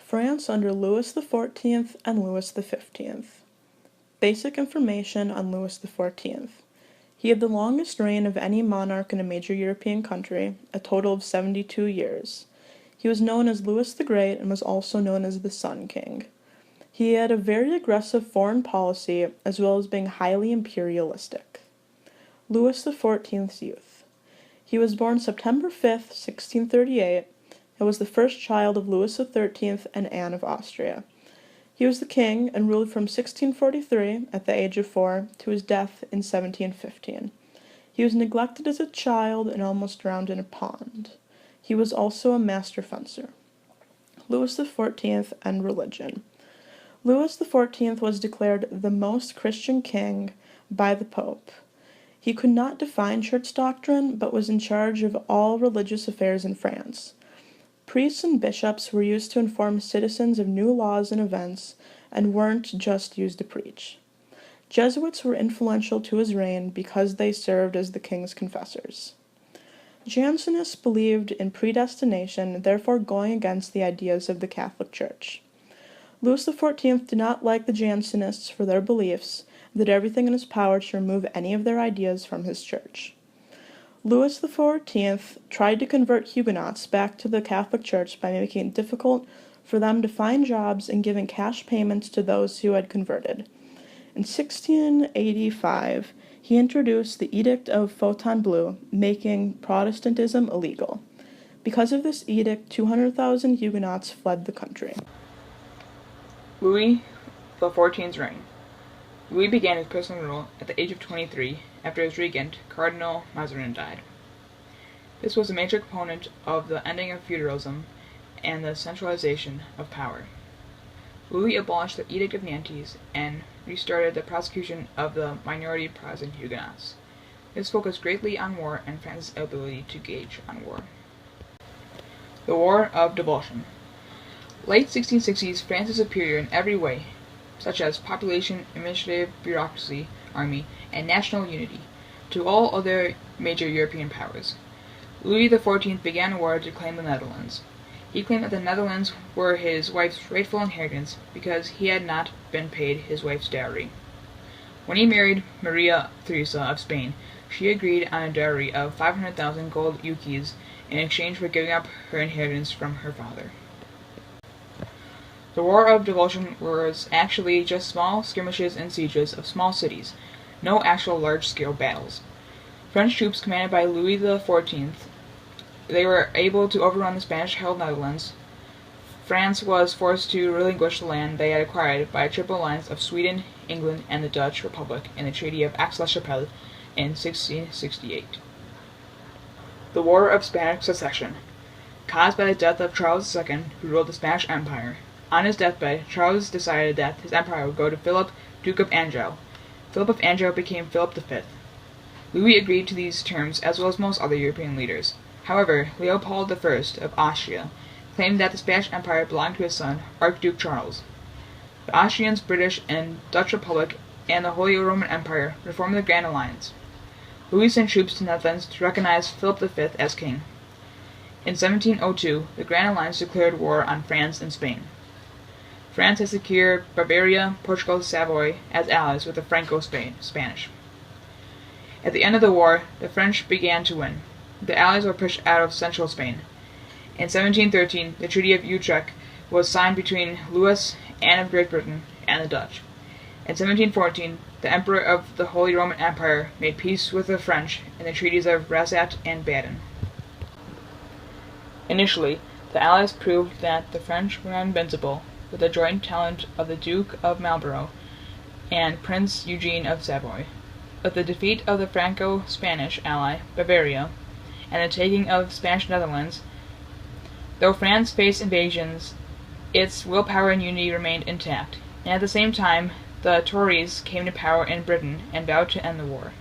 France under Louis XIV and Louis XV. Basic information on Louis XIV. He had the longest reign of any monarch in a major European country, a total of 72 years. He was known as Louis the Great and was also known as the Sun King. He had a very aggressive foreign policy as well as being highly imperialistic. Louis XIV's youth. He was born September 5, 1638, and was the first child of Louis XIII and Anne of Austria. He was the king and ruled from 1643, at the age of 4, to his death in 1715. He was neglected as a child and almost drowned in a pond. He was also a master fencer. Louis XIV and religion. Louis XIV was declared the most Christian king by the Pope. He could not define church doctrine, but was in charge of all religious affairs in France. Priests and bishops were used to inform citizens of new laws and events, and weren't just used to preach. Jesuits were influential to his reign because they served as the king's confessors. Jansenists believed in predestination, therefore going against the ideas of the Catholic Church. Louis XIV did not like the Jansenists for their beliefs, and did everything in his power to remove any of their ideas from his church. Louis XIV tried to convert Huguenots back to the Catholic Church by making it difficult for them to find jobs and giving cash payments to those who had converted. In 1685, he introduced the Edict of Fontainebleau, making Protestantism illegal. Because of this edict, 200,000 Huguenots fled the country. Louis XIV's reign. Louis began his personal rule at the age of 23 after his regent, Cardinal Mazarin, died. This was a major component of the ending of feudalism and the centralization of power. Louis abolished the Edict of Nantes and restarted the prosecution of the minority Protestant Huguenots. This focused greatly on war and France's ability to gauge on war. The War of Devolution. Late 1660s, France is superior in every way, such as population, administrative bureaucracy, army, and national unity, to all other major European powers. Louis XIV began a war to claim the Netherlands. He claimed that the Netherlands were his wife's rightful inheritance because he had not been paid his wife's dowry. When he married Maria Theresa of Spain, she agreed on a dowry of 500,000 gold ukes in exchange for giving up her inheritance from her father. The War of Devolution was actually just small skirmishes and sieges of small cities, no actual large-scale battles. French troops commanded by Louis XIV, they were able to overrun the Spanish-held Netherlands. France was forced to relinquish the land they had acquired by a triple alliance of Sweden, England, and the Dutch Republic in the Treaty of Aix-la-Chapelle in 1668. The War of Spanish Succession. Caused by the death of Charles II, who ruled the Spanish Empire. On his deathbed, Charles decided that his empire would go to Philip, Duke of Anjou. Philip of Anjou became Philip V. Louis agreed to these terms as well as most other European leaders. However, Leopold I of Austria claimed that the Spanish Empire belonged to his son, Archduke Charles. The Austrians, British, and Dutch Republic and the Holy Roman Empire reformed the Grand Alliance. Louis sent troops to the Netherlands to recognize Philip V as king. In 1702, the Grand Alliance declared war on France and Spain. France had secured Bavaria, Portugal, and Savoy as allies with the Franco-Spanish. At the end of the war, the French began to win. The Allies were pushed out of central Spain. In 1713, the Treaty of Utrecht was signed between Louis, Anne of Great Britain, and the Dutch. In 1714, the Emperor of the Holy Roman Empire made peace with the French in the treaties of Rastatt and Baden. Initially, the Allies proved that the French were invincible, with the joint talent of the Duke of Marlborough and Prince Eugene of Savoy. With the defeat of the Franco-Spanish ally, Bavaria, and the taking of Spanish Netherlands, though France faced invasions, its willpower and unity remained intact, and at the same time, the Tories came to power in Britain and vowed to end the war.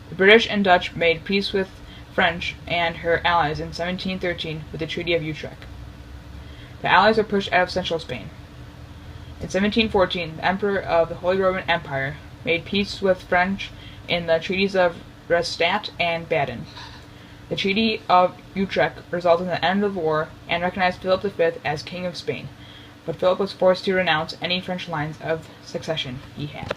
The British and Dutch made peace with French and her allies in 1713 with the Treaty of Utrecht. The Allies were pushed out of central Spain. In 1714, the Emperor of the Holy Roman Empire made peace with French in the treaties of Rastatt and Baden. The Treaty of Utrecht resulted in the end of the war and recognized Philip V as King of Spain, but Philip was forced to renounce any French lines of succession he had.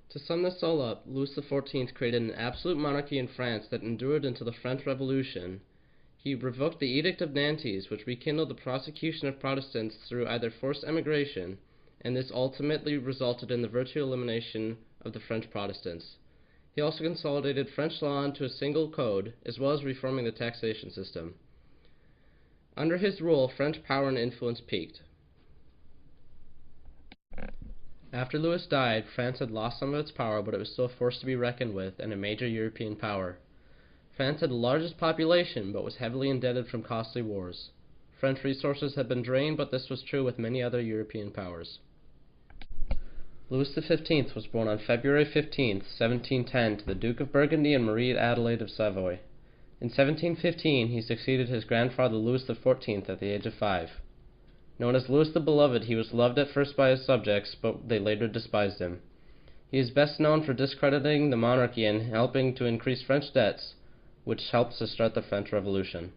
To sum this all up, Louis XIV created an absolute monarchy in France that endured until the French Revolution. He revoked the Edict of Nantes, which rekindled the persecution of Protestants through either forced emigration, and this ultimately resulted in the virtual elimination of the French Protestants. He also consolidated French law into a single code, as well as reforming the taxation system. Under his rule, French power and influence peaked. After Louis died, France had lost some of its power, but it was still a force to be reckoned with and a major European power. France had the largest population, but was heavily indebted from costly wars. French resources had been drained, but this was true with many other European powers. Louis XV was born on February 15, 1710, to the Duke of Burgundy and Marie Adelaide of Savoy. In 1715, he succeeded his grandfather Louis XIV at the age of 5. Known as Louis the Beloved, he was loved at first by his subjects, but they later despised him. He is best known for discrediting the monarchy and helping to increase French debts, which helped to start the French Revolution.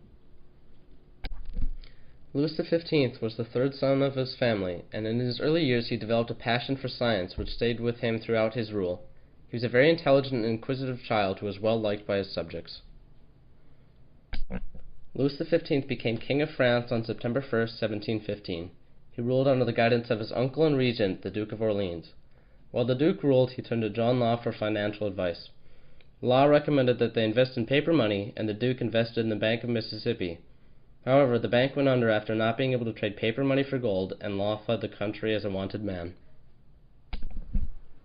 Louis XV was the third son of his family, and in his early years he developed a passion for science which stayed with him throughout his rule. He was a very intelligent and inquisitive child who was well liked by his subjects. Louis XV became King of France on September 1, 1715. He ruled under the guidance of his uncle and regent, the Duke of Orleans. While the Duke ruled, he turned to John Law for financial advice. Law recommended that they invest in paper money, and the Duke invested in the Bank of Mississippi. However, the bank went under after not being able to trade paper money for gold, and Law fled the country as a wanted man.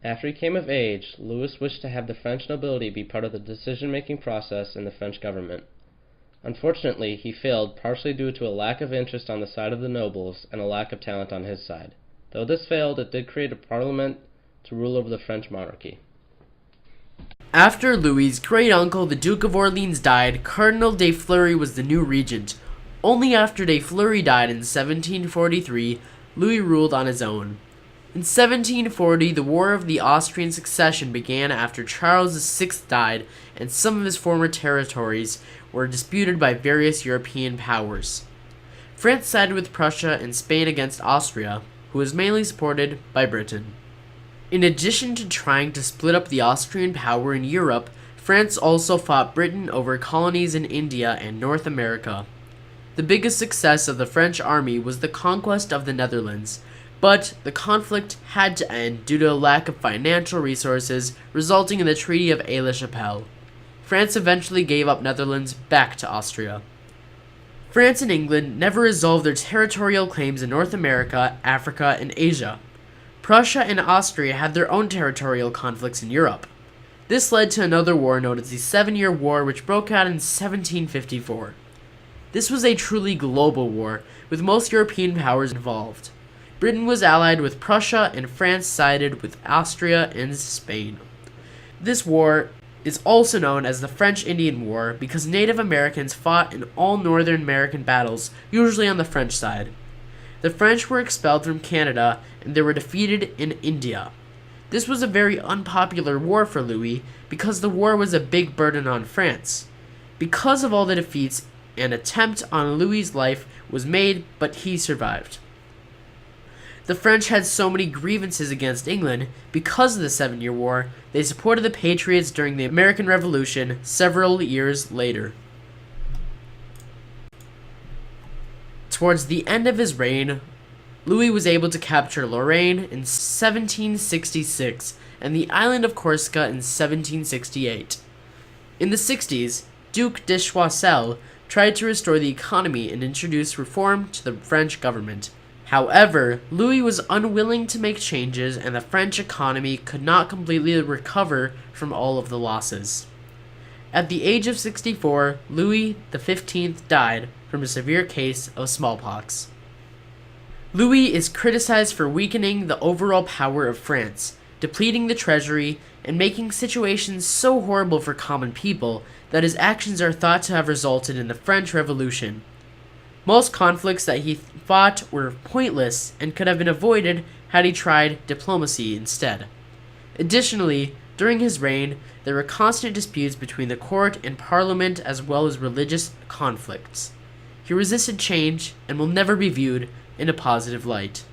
After he came of age, Louis wished to have the French nobility be part of the decision-making process in the French government. Unfortunately, he failed, partially due to a lack of interest on the side of the nobles and a lack of talent on his side. Though this failed, it did create a parliament to rule over the French monarchy. After Louis's great-uncle, the Duke of Orleans, died, Cardinal de Fleury was the new regent. Only after de Fleury died in 1743, Louis ruled on his own. In 1740, the War of the Austrian Succession began after Charles VI died, and some of his former territories were disputed by various European powers. France sided with Prussia and Spain against Austria, who was mainly supported by Britain. In addition to trying to split up the Austrian power in Europe, France also fought Britain over colonies in India and North America. The biggest success of the French army was the conquest of the Netherlands, but the conflict had to end due to a lack of financial resources, resulting in the Treaty of Aix-la-Chapelle. France eventually gave up Netherlands back to Austria. France and England never resolved their territorial claims in North America, Africa, and Asia. Prussia and Austria had their own territorial conflicts in Europe. This led to another war known as the Seven-Year War, which broke out in 1754. This was a truly global war, with most European powers involved. Britain was allied with Prussia, and France sided with Austria and Spain. This war is also known as the French Indian War because Native Americans fought in all Northern American battles, usually on the French side. The French were expelled from Canada, and they were defeated in India. This was a very unpopular war for Louis because the war was a big burden on France. Because of all the defeats, an attempt on Louis's life was made, but he survived. The French had so many grievances against England because of the Seven-Year War, they supported the Patriots during the American Revolution several years later. Towards the end of his reign, Louis was able to capture Lorraine in 1766 and the island of Corsica in 1768. In the 60s, Duc de Choiseul tried to restore the economy and introduce reform to the French government. However, Louis was unwilling to make changes, and the French economy could not completely recover from all of the losses. At the age of 64, Louis XV died from a severe case of smallpox. Louis is criticized for weakening the overall power of France, depleting the treasury, and making situations so horrible for common people that his actions are thought to have resulted in the French Revolution. Most conflicts that he fought were pointless and could have been avoided had he tried diplomacy instead. Additionally, during his reign, there were constant disputes between the court and parliament as well as religious conflicts. He resisted change and will never be viewed in a positive light.